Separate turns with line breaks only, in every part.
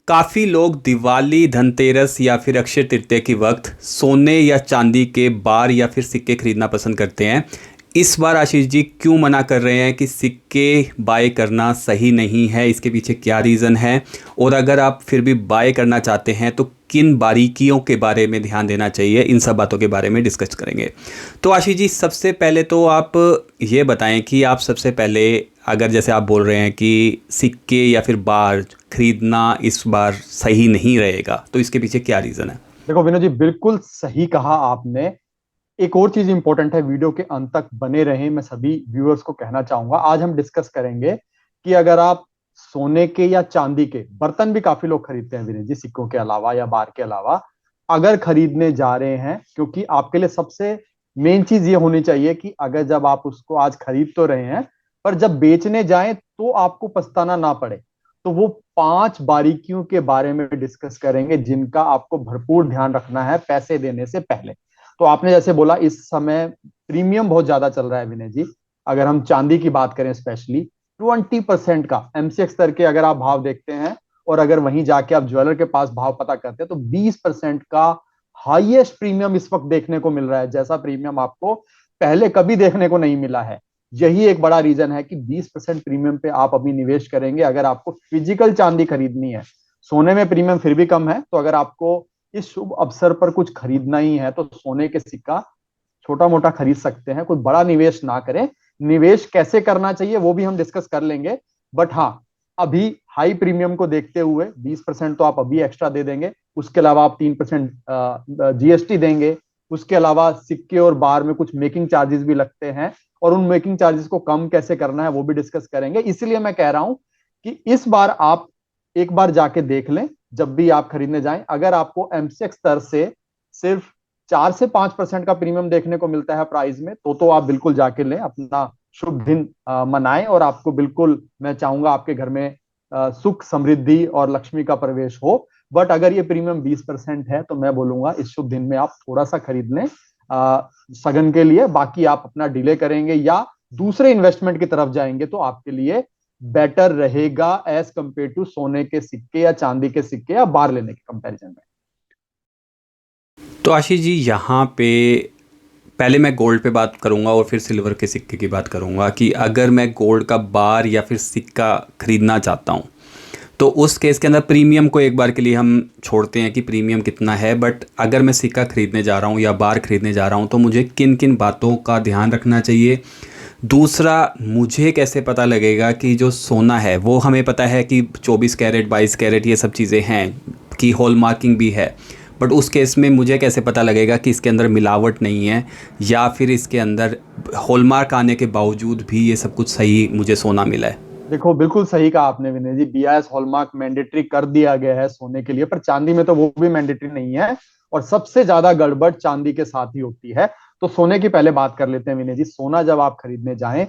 काफ़ी लोग दिवाली, धनतेरस या फिर अक्षय तृतीया के वक्त सोने या चांदी के बार या फिर सिक्के खरीदना पसंद करते हैं। इस बार आशीष जी क्यों मना कर रहे हैं कि सिक्के बाय करना सही नहीं है, इसके पीछे क्या रीज़न है? और अगर आप फिर भी बाय करना चाहते हैं तो किन बारीकियों के बारे में ध्यान देना चाहिए, इन सब बातों के बारे में डिस्कस करेंगे। तो आशीष जी, सबसे पहले तो आप ये बताएं कि आप सबसे पहले, अगर जैसे आप बोल रहे हैं कि सिक्के या फिर बार खरीदना इस बार सही नहीं रहेगा, तो इसके पीछे क्या रीज़न है?
देखो विनोद जी, बिल्कुल सही कहा आपने। एक और चीज इंपॉर्टेंट है, वीडियो के अंत तक बने रहें। मैं सभी व्यूअर्स को कहना चाहूंगा, आज हम डिस्कस करेंगे कि अगर आप सोने के या चांदी के बर्तन भी काफी लोग खरीदते हैं विनोद जी, सिक्कों के अलावा या बार के अलावा, अगर खरीदने जा रहे हैं, क्योंकि आपके लिए सबसे मेन चीज ये होनी चाहिए कि अगर जब आप उसको आज खरीद तो रहे हैं, पर जब बेचने जाएं तो आपको पछताना ना पड़े। तो वो 5 बारीकियों के बारे में डिस्कस करेंगे जिनका आपको भरपूर ध्यान रखना है पैसे देने से पहले। तो आपने जैसे बोला, इस समय प्रीमियम बहुत ज्यादा चल रहा है विनय जी। अगर हम चांदी की बात करें, स्पेशली 20% का एमसीएक्स स्तर के अगर आप भाव देखते हैं, और अगर वहीं जाके आप ज्वेलर के पास भाव पता करते हैं, तो 20% का हाईएस्ट प्रीमियम इस वक्त देखने को मिल रहा है, जैसा प्रीमियम आपको पहले कभी देखने को नहीं मिला है। यही एक बड़ा रीजन है कि 20% प्रीमियम पे आप अभी निवेश करेंगे अगर आपको फिजिकल चांदी खरीदनी है। सोने में प्रीमियम फिर भी कम है, तो अगर आपको इस शुभ अवसर पर कुछ खरीदना ही है तो सोने के सिक्का छोटा मोटा खरीद सकते हैं, कोई बड़ा निवेश ना करें। निवेश कैसे करना चाहिए वो भी हम डिस्कस कर लेंगे, बट हाँ, अभी हाई प्रीमियम को देखते हुए 20% तो आप अभी एक्स्ट्रा दे देंगे। उसके अलावा आप 3% जीएसटी देंगे। उसके अलावा सिक्के और बार में कुछ मेकिंग चार्जेस भी लगते हैं, और उन मेकिंग चार्जेस को कम कैसे करना है वो भी डिस्कस करेंगे। इसलिए मैं कह रहा हूं कि इस बार आप एक बार जाके देख लें, जब भी आप खरीदने जाएं। अगर आपको एमसेक्स स्तर से सिर्फ 4 से 5% का प्रीमियम देखने को मिलता है प्राइस में, तो आप बिल्कुल जाके लें, अपना शुभ दिन मनाएं, और आपको बिल्कुल मैं चाहूंगा आपके घर में सुख समृद्धि और लक्ष्मी का प्रवेश हो। बट अगर ये प्रीमियम 20% है तो मैं बोलूंगा इस शुभ दिन में आप थोड़ा सा खरीद लें सगन के लिए। बाकी आप अपना डिले करेंगे या दूसरे इन्वेस्टमेंट की तरफ जाएंगे तो आपके लिए बेटर रहेगा एज कंपेयर टू सोने के सिक्के या चांदी के सिक्के या बार लेने के कंपैरिजन में।
तो आशीष जी, यहाँ पे पहले मैं गोल्ड पे बात करूँगा और फिर सिल्वर के सिक्के की बात करूँगा कि अगर मैं गोल्ड का बार या फिर सिक्का ख़रीदना चाहता हूँ तो उस केस के अंदर प्रीमियम को एक बार के लिए हम छोड़ते हैं कि प्रीमियम कितना है, बट अगर मैं सिक्का खरीदने जा रहा हूँ या बार खरीदने जा रहा हूँ तो मुझे किन किन बातों का ध्यान रखना चाहिए? दूसरा, मुझे कैसे पता लगेगा कि जो सोना है, वो हमें पता है कि 24 कैरेट 22 कैरेट ये सब चीज़ें हैं, कि हॉल मार्किंग भी है, बट उस केस में मुझे कैसे पता लगेगा कि इसके अंदर मिलावट नहीं है या फिर इसके अंदर हॉलमार्क आने के बावजूद भी ये सब कुछ सही मुझे सोना मिला है?
देखो, बिल्कुल सही कहा आपने विनय जी, बीआईएस हॉलमार्क मैंडेटरी कर दिया गया है सोने के लिए, पर चांदी में तो वो भी मैंडेटरी नहीं है। और सबसे ज्यादा गड़बड़ चांदी के साथ ही होती है। तो सोने की पहले बात कर लेते हैं विनय जी। सोना जब आप खरीदने जाएं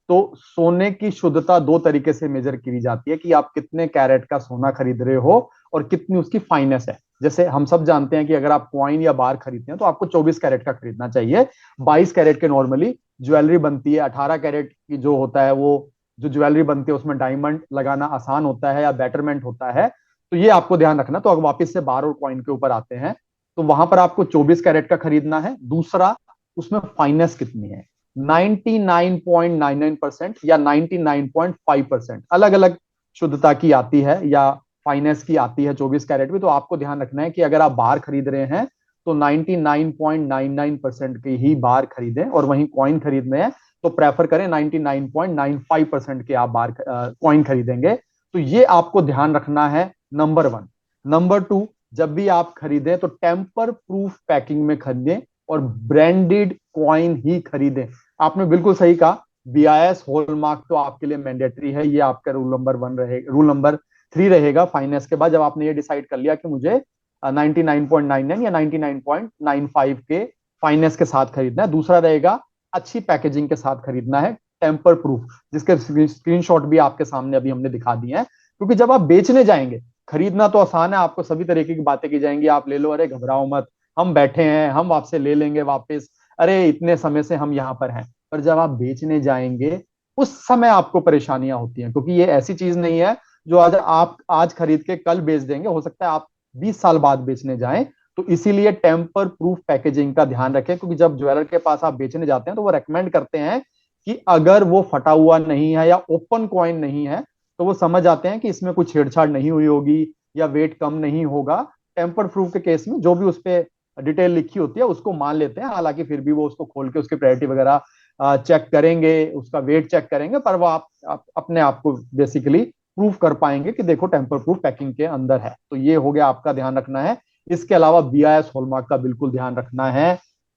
तो सोने की शुद्धता दो तरीके से मेजर की जाती है, कि आप कितने कैरेट का सोना खरीद रहे हो और कितनी उसकी फाइनेस है। जैसे हम सब जानते हैं कि अगर आप कॉइन या बार खरीदते हैं तो आपको 24 कैरेट का खरीदना चाहिए। 22 कैरेट के नॉर्मली ज्वेलरी बनती है। 18 कैरेट की जो होता है, वो जो ज्वेलरी बनती है उसमें डायमंड लगाना आसान होता है या बेटरमेंट होता है। तो ये आपको ध्यान रखना। तो अगर वापस से बार और कॉइन के ऊपर आते हैं, तो वहां पर आपको 24 कैरेट का खरीदना है। दूसरा, उसमें फाइनेंस कितनी है, 99.99% या 99.5%, अलग अलग शुद्धता की आती है या फाइनेंस की आती है 24 कैरेट में। तो आपको ध्यान रखना है कि अगर आप बार खरीद रहे हैं तो 99.99% की ही बार खरीदें, और वहीं कॉइन खरीदने हैं तो प्रेफर करें 99.95% के आप बार कॉइन खरीदेंगे। तो ये आपको ध्यान रखना है, नंबर वन। नंबर टू, जब भी आप खरीदें तो टेम्पर प्रूफ पैकिंग में खरीदें और ब्रांडेड कॉइन ही खरीदें। आपने बिल्कुल सही कहा, बीआईएस हॉलमार्क तो आपके लिए मैंडेटरी है, ये आपका रूल नंबर 1 रहेगा, रूल नंबर 3 रहेगा फाइनेंस के बाद। जब आपने ये डिसाइड कर लिया कि मुझे 99.99 या 99.95 के फाइनेंस के साथ खरीदना है। दूसरा रहेगा, अच्छी पैकेजिंग के साथ खरीदना है, टेम्पर प्रूफ, जिसके स्क्रीनशॉट भी आपके सामने अभी हमने दिखा दिए हैं। क्योंकि जब आप बेचने जाएंगे, खरीदना तो आसान है, आपको सभी तरीके की बातें की जाएंगी, आप ले लो, अरे घबराओ मत, हम बैठे हैं, हम आपसे ले लेंगे वापस, अरे इतने समय से हम यहाँ पर हैं। पर जब आप बेचने जाएंगे, उस समय आपको परेशानियां होती हैं, क्योंकि ये ऐसी चीज नहीं है जो आप आज खरीद के कल बेच देंगे, हो सकता है आप 20 साल बाद बेचने जाएं। तो इसीलिए टेम्पर प्रूफ पैकेजिंग का ध्यान रखें, क्योंकि जब ज्वेलर के पास आप बेचने जाते हैं तो वो रेकमेंड करते हैं कि अगर वो फटा हुआ नहीं है या ओपन कॉइन नहीं है, तो वो समझ आते हैं कि इसमें कुछ छेड़छाड़ नहीं हुई होगी या वेट कम नहीं होगा। टेम्पर प्रूफ के केस में जो भी उस पर डिटेल लिखी होती है उसको मान लेते हैं, हालांकि फिर भी वो उसको खोल के उसकी प्रायोरिटी वगैरह चेक करेंगे, उसका वेट चेक करेंगे, पर वो आप अपने आप को बेसिकली प्रूफ कर पाएंगे कि देखो टेम्पर प्रूफ पैकिंग के अंदर है। तो ये हो गया, आपका ध्यान रखना है। इसके अलावा बीआईएस हॉलमार्क का बिल्कुल ध्यान रखना है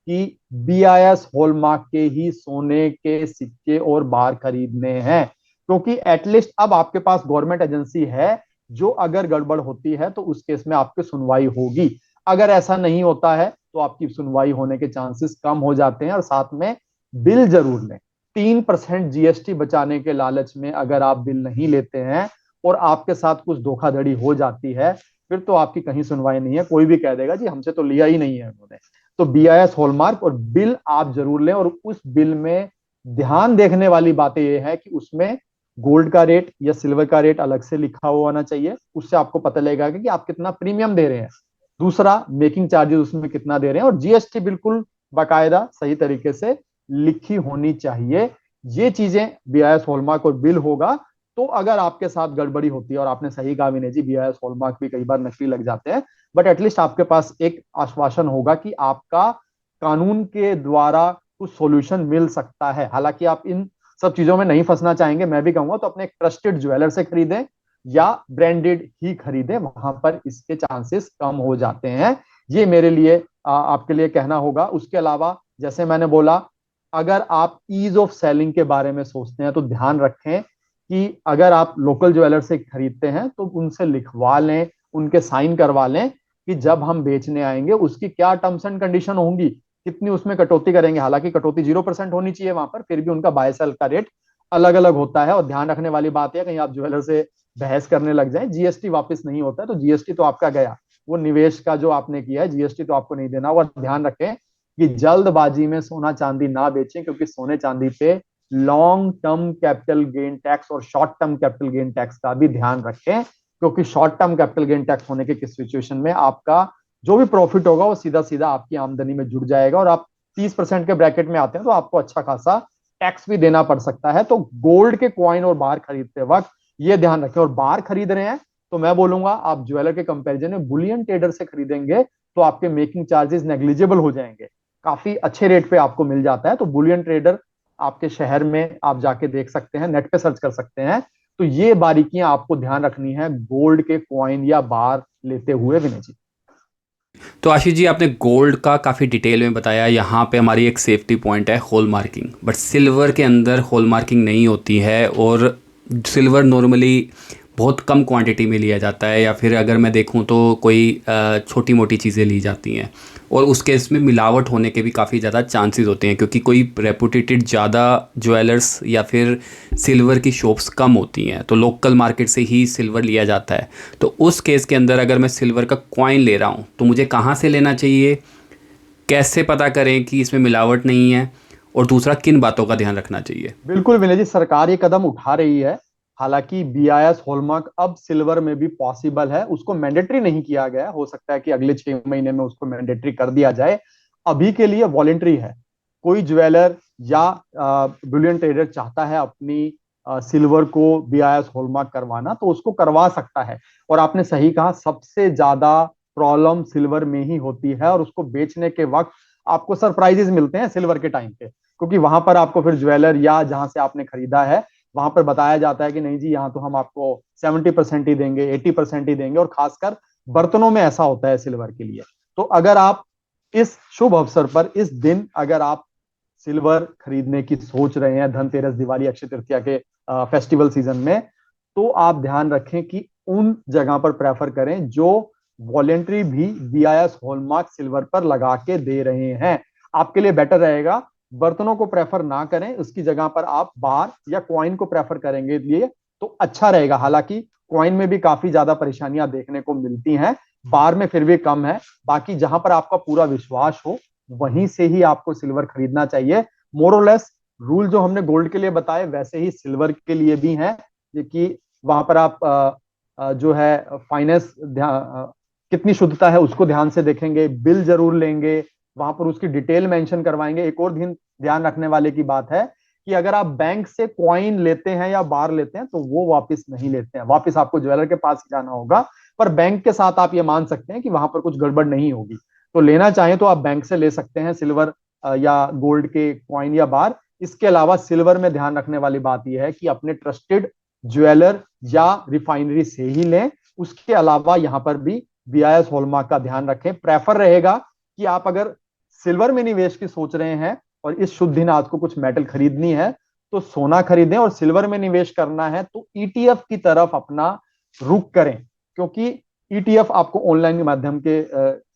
कि बीआईएस हॉलमार्क के ही सोने के सिक्के और बार खरीदने हैं, क्योंकि एटलीस्ट अब आपके पास गवर्नमेंट एजेंसी है जो अगर गड़बड़ होती है तो उस केस में आपकी सुनवाई होगी। अगर ऐसा नहीं होता है तो आपकी सुनवाई होने के चांसेस कम हो जाते हैं। और साथ में बिल जरूर लें। 3% जीएसटी बचाने के लालच में अगर आप बिल नहीं लेते हैं और आपके साथ कुछ धोखाधड़ी हो जाती है, फिर तो आपकी कहीं सुनवाई नहीं है। कोई भी कह देगा जी हमसे तो लिया ही नहीं है उन्होंने। तो बीआईएस हॉलमार्क और बिल आप जरूर लें। और उस बिल में ध्यान देखने वाली बातें यह है कि उसमें गोल्ड का रेट या सिल्वर का रेट अलग से लिखा हुआ होना चाहिए। उससे आपको पता लगेगा कि आप कितना प्रीमियम दे रहे हैं। दूसरा, मेकिंग चार्जेस उसमें कितना दे रहे हैं, और जीएसटी बिल्कुल बाकायदा सही तरीके से लिखी होनी चाहिए। ये चीजें बीआईएस हॉलमार्क और बिल होगा। तो अगर आपके साथ गड़बड़ी होती है, और आपने सही कहा विनय जी, बीआईएस हॉलमार्क भी कई बार नकली लग जाते हैं, बट एटलीस्ट आपके पास एक आश्वासन होगा कि आपका कानून के द्वारा कुछ सॉल्यूशन मिल सकता है। हालांकि आप इन सब चीजों में नहीं फंसना चाहेंगे, मैं भी कहूंगा तो अपने एक ट्रस्टेड ज्वेलर से खरीदें या ब्रांडेड ही खरीदें, वहां पर इसके चांसेस कम हो जाते हैं। ये मेरे लिए आपके लिए कहना होगा। उसके अलावा जैसे मैंने बोला, अगर आप ईज ऑफ सेलिंग के बारे में सोचते हैं तो ध्यान रखें कि अगर आप लोकल ज्वेलर से खरीदते हैं तो उनसे लिखवा लें, उनके साइन करवा लें कि जब हम बेचने आएंगे उसकी क्या टर्म्स एंड कंडीशन होंगी, कितनी उसमें कटौती करेंगे। हालांकि कटौती 0% होनी चाहिए वहां पर, फिर भी उनका बाय सेल का रेट अलग अलग होता है। और ध्यान रखने वाली बात है, कहीं आप ज्वेलर से बहस करने लग जाए, जीएसटी वापस नहीं होता है, तो जीएसटी तो आपका गया, वो निवेश का जो आपने किया है जीएसटी तो आपको नहीं देना होगा। ध्यान रखें कि जल्दबाजी में सोना चांदी ना बेचें, क्योंकि सोने चांदी पे long term capital gain tax और short term capital gain tax का भी ध्यान रखें, क्योंकि short term capital gain tax होने के किस सिचुएशन में आपका जो भी प्रॉफिट होगा वो सीधा सीधा आपकी आमदनी में जुड़ जाएगा, और आप 30% के ब्रैकेट में आते हैं तो आपको अच्छा खासा टैक्स भी देना पड़ सकता है। तो गोल्ड के कॉइन और बार खरीदते वक्त ये ध्यान रखें। और बार खरीद रहे हैं तो मैं बोलूंगा आप ज्वेलर के कंपैरिजन में बुलियन ट्रेडर से खरीदेंगे तो आपके मेकिंग चार्जेस नेग्लिजिबल हो जाएंगे, काफी अच्छे रेट पे आपको मिल जाता है। तो बुलियन ट्रेडर आपके शहर में आप जाके देख सकते हैं, नेट पे सर्च कर सकते हैं। तो ये बारीकियां आपको ध्यान रखनी है गोल्ड के कॉइन या बार लेते हुए विनय जी।
तो आशीष जी, आपने गोल्ड का काफ़ी डिटेल में बताया। यहाँ पे हमारी एक सेफ्टी पॉइंट है हॉल मार्किंग, बट सिल्वर के अंदर हॉल मार्किंग नहीं होती है, और सिल्वर नॉर्मली बहुत कम क्वांटिटी में लिया जाता है, या फिर अगर मैं देखूँ तो कोई छोटी मोटी चीज़ें ली जाती हैं, और उस केस में मिलावट होने के भी काफ़ी ज़्यादा चांसेस होते हैं, क्योंकि कोई रेपुटेटेड ज़्यादा ज्वेलर्स या फिर सिल्वर की शॉप्स कम होती हैं, तो लोकल मार्केट से ही सिल्वर लिया जाता है। तो उस केस के अंदर अगर मैं सिल्वर का कॉइन ले रहा हूँ तो मुझे कहाँ से लेना चाहिए, कैसे पता करें कि इसमें मिलावट नहीं है, और दूसरा किन बातों का ध्यान रखना चाहिए?
बिल्कुल विनय जी, सरकार ये कदम उठा रही है। हालांकि बीआईएस हॉलमार्क अब सिल्वर में भी पॉसिबल है, उसको मैंडेटरी नहीं किया गया, हो सकता है कि अगले 6 महीने में उसको मैंडेटरी कर दिया जाए। अभी के लिए वॉलेंट्री है। कोई ज्वेलर या बुलियन ट्रेडर चाहता है अपनी सिल्वर को बीआईएस हॉलमार्क करवाना तो उसको करवा सकता है। और आपने सही कहा, सबसे ज्यादा प्रॉब्लम सिल्वर में ही होती है, और उसको बेचने के वक्त आपको सरप्राइजेस मिलते हैं सिल्वर के टाइम पे, क्योंकि वहां पर आपको फिर ज्वेलर या जहां से आपने खरीदा है वहां पर बताया जाता है कि नहीं जी यहाँ तो हम आपको 70% ही देंगे, 80% ही देंगे। और खासकर बर्तनों में ऐसा होता है सिल्वर के लिए। तो अगर आप इस शुभ अवसर पर, इस दिन अगर आप सिल्वर खरीदने की सोच रहे हैं, धनतेरस, दिवाली, अक्षय तृतीया के फेस्टिवल सीजन में, तो आप ध्यान रखें कि उन जगह पर प्रेफर करें जो वॉलेंट्री भी बीआईएस हॉलमार्क सिल्वर पर लगा के दे रहे हैं। आपके लिए बेटर रहेगा बर्तनों को प्रेफर ना करें, उसकी जगह पर आप बार या कॉइन को प्रेफर करेंगे लिए तो अच्छा रहेगा। हालांकि कॉइन में भी काफी ज्यादा परेशानियां देखने को मिलती हैं, बार में फिर भी कम है। बाकी जहां पर आपका पूरा विश्वास हो वहीं से ही आपको सिल्वर खरीदना चाहिए। मोरलेस रूल जो हमने गोल्ड के लिए बताए वैसे ही सिल्वर के लिए भी हैं, कि वहां पर आप जो है फाइनेंस कितनी शुद्धता है उसको ध्यान से देखेंगे, बिल जरूर लेंगे, वहां पर उसकी डिटेल मेंशन करवाएंगे। एक और ध्यान रखने वाले की बात है कि अगर आप बैंक से कॉइन लेते हैं या बार लेते हैं तो वो वापस नहीं लेते हैं, वापस आपको ज्वेलर के पास ही जाना होगा। पर बैंक के साथ आप ये मान सकते हैं कि वहां पर कुछ गड़बड़ नहीं होगी। तो लेना चाहें तो आप बैंक से ले सकते हैं सिल्वर या गोल्ड के कॉइन या बार। इसके अलावा सिल्वर में ध्यान रखने वाली बात यह है कि अपने ट्रस्टेड ज्वेलर या रिफाइनरी से ही लें। उसके अलावा यहां पर भी बीआईएस हॉलमार्क का ध्यान रखें। प्रेफर रहेगा कि आप अगर सिल्वर में निवेश की सोच रहे हैं और इस शुभ दिन आज को कुछ मेटल खरीदनी है तो सोना खरीदें, और सिल्वर में निवेश करना है तो ईटीएफ की तरफ अपना रुख करें, क्योंकि ईटीएफ आपको ऑनलाइन के माध्यम के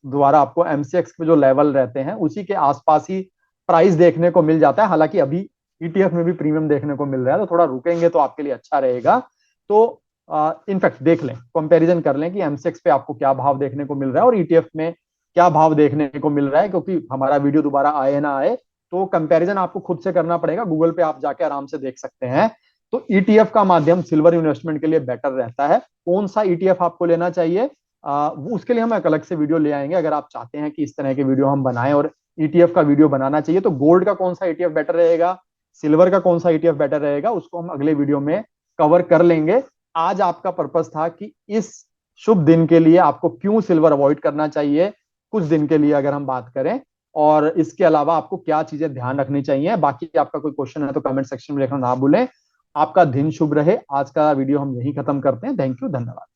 द्वारा आपको एमसीएक्स पे जो लेवल रहते हैं उसी के आसपास ही प्राइस देखने को मिल जाता है। हालांकि अभी ईटीएफ में भी प्रीमियम देखने को मिल रहा है, तो थोड़ा रुकेंगे तो आपके लिए अच्छा रहेगा। तो इनफैक्ट देख लें, कंपैरिजन कर लें कि एमसीएक्स पे आपको क्या भाव देखने को मिल रहा है और ईटीएफ में क्या भाव देखने को मिल रहा है, क्योंकि हमारा वीडियो दोबारा आए ना आए तो कंपैरिजन आपको खुद से करना पड़ेगा। गूगल पे आप जाके आराम से देख सकते हैं। तो ईटीएफ का माध्यम सिल्वर इन्वेस्टमेंट के लिए बेटर रहता है। कौन सा ईटीएफ आपको लेना चाहिए उसके लिए हम एक अलग से वीडियो ले आएंगे। अगर आप चाहते हैं कि इस तरह के वीडियो हम बनाएं और ईटीएफ का वीडियो बनाना चाहिए तो गोल्ड का कौन सा ईटीएफ बेटर रहेगा, सिल्वर का कौन सा ईटीएफ बेटर रहेगा, उसको हम अगले वीडियो में कवर कर लेंगे। आज आपका पर्पस था कि इस शुभ दिन के लिए आपको क्यों सिल्वर अवॉइड करना चाहिए कुछ दिन के लिए अगर हम बात करें, और इसके अलावा आपको क्या चीजें ध्यान रखनी चाहिए। बाकी आपका कोई क्वेश्चन है तो कमेंट सेक्शन में लिखना ना भूलें। आपका दिन शुभ रहे। आज का वीडियो हम यहीं खत्म करते हैं। थैंक यू, धन्यवाद।